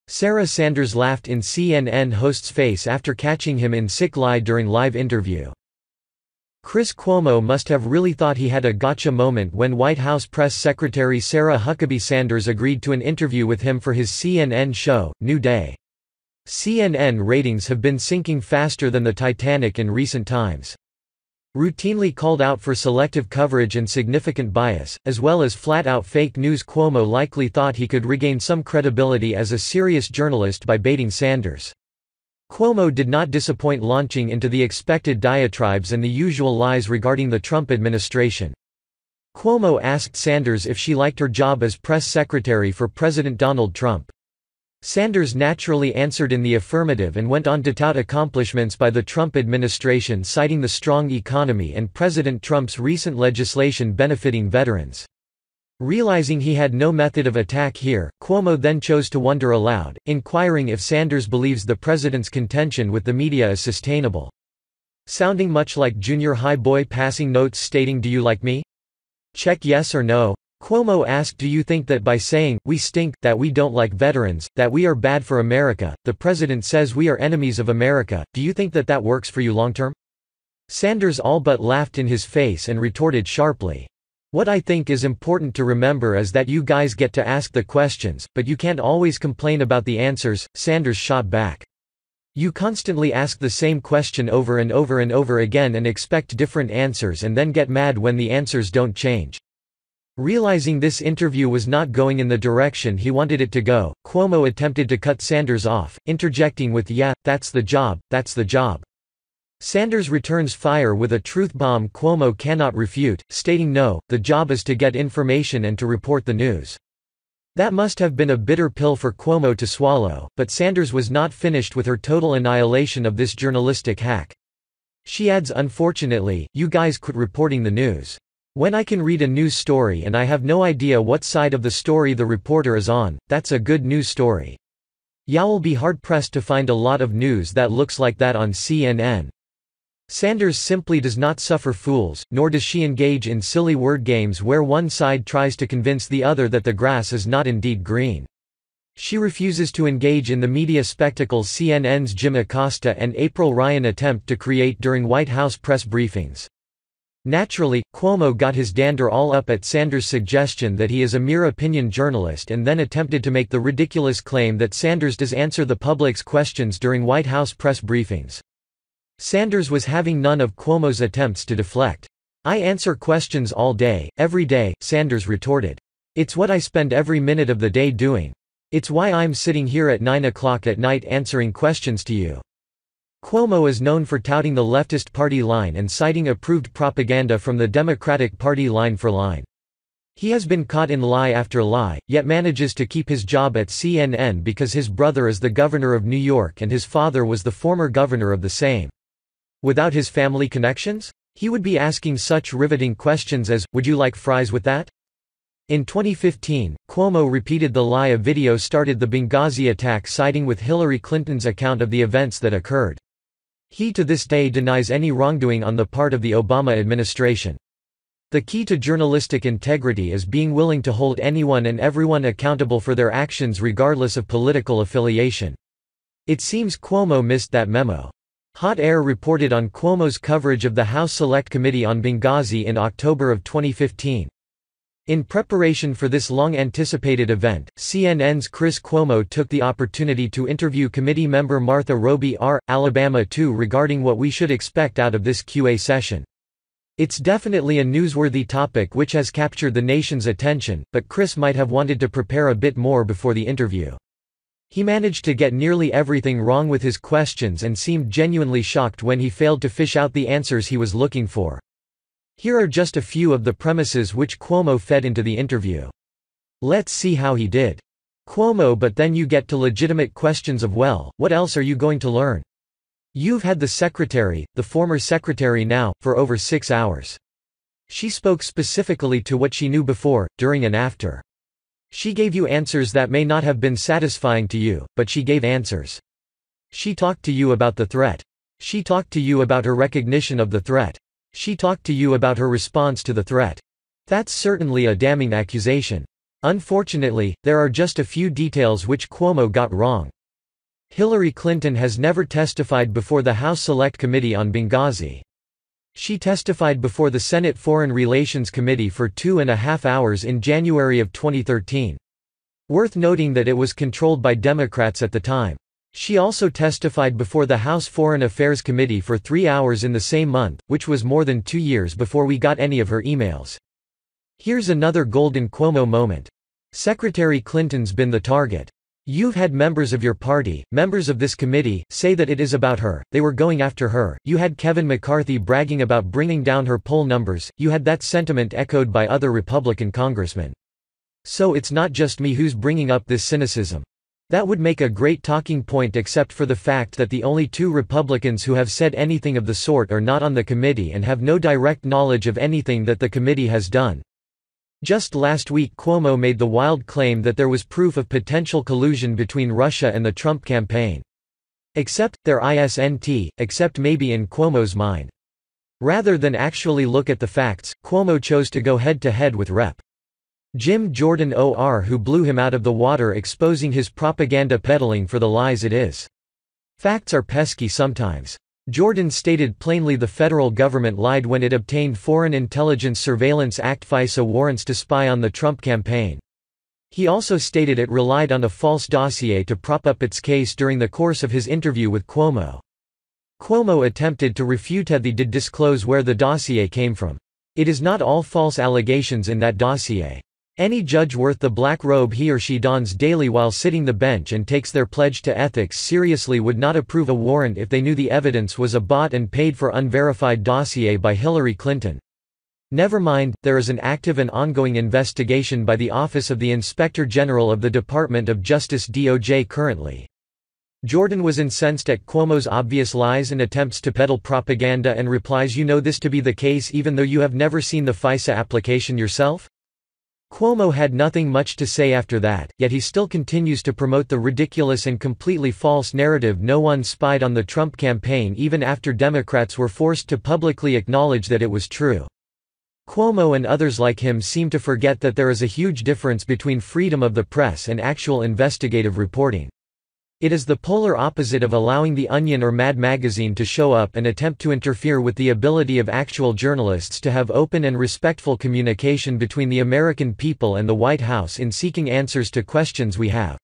Sarah Sanders laughed in CNN host's face after catching him in sick lie during live interview. Chris Cuomo must have really thought he had a gotcha moment when White House Press Secretary Sarah Huckabee Sanders agreed to an interview with him for his CNN show, New Day. CNN ratings have been sinking faster than the Titanic in recent times. Routinely called out for selective coverage and significant bias, as well as flat-out fake news, Cuomo likely thought he could regain some credibility as a serious journalist by baiting Sanders. Cuomo did not disappoint, launching into the expected diatribes and the usual lies regarding the Trump administration. Cuomo asked Sanders if she liked her job as press secretary for President Donald Trump. Sanders naturally answered in the affirmative and went on to tout accomplishments by the Trump administration, citing the strong economy and President Trump's recent legislation benefiting veterans. Realizing he had no method of attack here, Cuomo then chose to wonder aloud, inquiring if Sanders believes the president's contention with the media is sustainable. Sounding much like junior high boy passing notes stating, "Do you like me? Check yes or no." Cuomo asked, "Do you think that by saying, 'we stink, that we don't like veterans, that we are bad for America, the president says we are enemies of America, do you think that that works for you long-term?" Sanders all but laughed in his face and retorted sharply, "What I think is important to remember is that you guys get to ask the questions, but you can't always complain about the answers." Sanders shot back. "You constantly ask the same question over and over and over again and expect different answers and then get mad when the answers don't change." Realizing this interview was not going in the direction he wanted it to go, Cuomo attempted to cut Sanders off, interjecting with, "Yeah, that's the job, that's the job." Sanders returns fire with a truth bomb Cuomo cannot refute, stating, "No, the job is to get information and to report the news." That must have been a bitter pill for Cuomo to swallow, but Sanders was not finished with her total annihilation of this journalistic hack. She adds, "Unfortunately, you guys quit reporting the news. When I can read a news story and I have no idea what side of the story the reporter is on, that's a good news story. Y'all be hard-pressed to find a lot of news that looks like that on CNN." Sanders simply does not suffer fools, nor does she engage in silly word games where one side tries to convince the other that the grass is not indeed green. She refuses to engage in the media spectacle CNN's Jim Acosta and April Ryan attempt to create during White House press briefings. Naturally, Cuomo got his dander all up at Sanders' suggestion that he is a mere opinion journalist and then attempted to make the ridiculous claim that Sanders does answer the public's questions during White House press briefings. Sanders was having none of Cuomo's attempts to deflect. "I answer questions all day, every day," Sanders retorted. "It's what I spend every minute of the day doing. It's why I'm sitting here at 9 o'clock at night answering questions to you." Cuomo is known for touting the leftist party line and citing approved propaganda from the Democratic Party line for line. He has been caught in lie after lie, yet manages to keep his job at CNN because his brother is the governor of New York and his father was the former governor of the same. Without his family connections? He would be asking such riveting questions as, "Would you like fries with that?" In 2015, Cuomo repeated the lie a video started the Benghazi attack, siding with Hillary Clinton's account of the events that occurred. He to this day denies any wrongdoing on the part of the Obama administration. The key to journalistic integrity is being willing to hold anyone and everyone accountable for their actions regardless of political affiliation. It seems Cuomo missed that memo. Hot Air reported on Cuomo's coverage of the House Select Committee on Benghazi in October of 2015. In preparation for this long-anticipated event, CNN's Chris Cuomo took the opportunity to interview committee member Martha Roby R., Alabama 2 regarding what we should expect out of this QA session. It's definitely a newsworthy topic which has captured the nation's attention, but Chris might have wanted to prepare a bit more before the interview. He managed to get nearly everything wrong with his questions and seemed genuinely shocked when he failed to fish out the answers he was looking for. Here are just a few of the premises which Cuomo fed into the interview. Let's see how he did. Cuomo, but then you get to legitimate questions of, well, what else are you going to learn? You've had the secretary, the former secretary now, for over 6 hours. She spoke specifically to what she knew before, during and after. She gave you answers that may not have been satisfying to you, but she gave answers. She talked to you about the threat. She talked to you about her recognition of the threat. She talked to you about her response to the threat. That's certainly a damning accusation. Unfortunately, there are just a few details which Cuomo got wrong. Hillary Clinton has never testified before the House Select Committee on Benghazi. She testified before the Senate Foreign Relations Committee for 2.5 hours in January of 2013. Worth noting that it was controlled by Democrats at the time. She also testified before the House Foreign Affairs Committee for 3 hours in the same month, which was more than 2 years before we got any of her emails. Here's another golden Cuomo moment. Secretary Clinton's been the target. You've had members of your party, members of this committee, say that it is about her, they were going after her. You had Kevin McCarthy bragging about bringing down her poll numbers, you had that sentiment echoed by other Republican congressmen. So it's not just me who's bringing up this cynicism. That would make a great talking point except for the fact that the only 2 Republicans who have said anything of the sort are not on the committee and have no direct knowledge of anything that the committee has done. Just last week Cuomo made the wild claim that there was proof of potential collusion between Russia and the Trump campaign. Except maybe in Cuomo's mind. Rather than actually look at the facts, Cuomo chose to go head-to-head with Rep. Jim Jordan Or, who blew him out of the water, exposing his propaganda peddling for the lies it is. Facts are pesky sometimes. Jordan stated plainly the federal government lied when it obtained Foreign Intelligence Surveillance Act FISA warrants to spy on the Trump campaign. He also stated it relied on a false dossier to prop up its case during the course of his interview with Cuomo. Cuomo attempted to refute that he did disclose where the dossier came from. It is not all false allegations in that dossier. Any judge worth the black robe he or she dons daily while sitting the bench and takes their pledge to ethics seriously would not approve a warrant if they knew the evidence was a bought and paid for unverified dossier by Hillary Clinton. Never mind, there is an active and ongoing investigation by the Office of the Inspector General of the Department of Justice (DOJ) currently. Jordan was incensed at Cuomo's obvious lies and attempts to peddle propaganda and replies, "You know this to be the case even though you have never seen the FISA application yourself?" Cuomo had nothing much to say after that, yet he still continues to promote the ridiculous and completely false narrative no one spied on the Trump campaign even after Democrats were forced to publicly acknowledge that it was true. Cuomo and others like him seem to forget that there is a huge difference between freedom of the press and actual investigative reporting. It is the polar opposite of allowing The Onion or Mad Magazine to show up and attempt to interfere with the ability of actual journalists to have open and respectful communication between the American people and the White House in seeking answers to questions we have.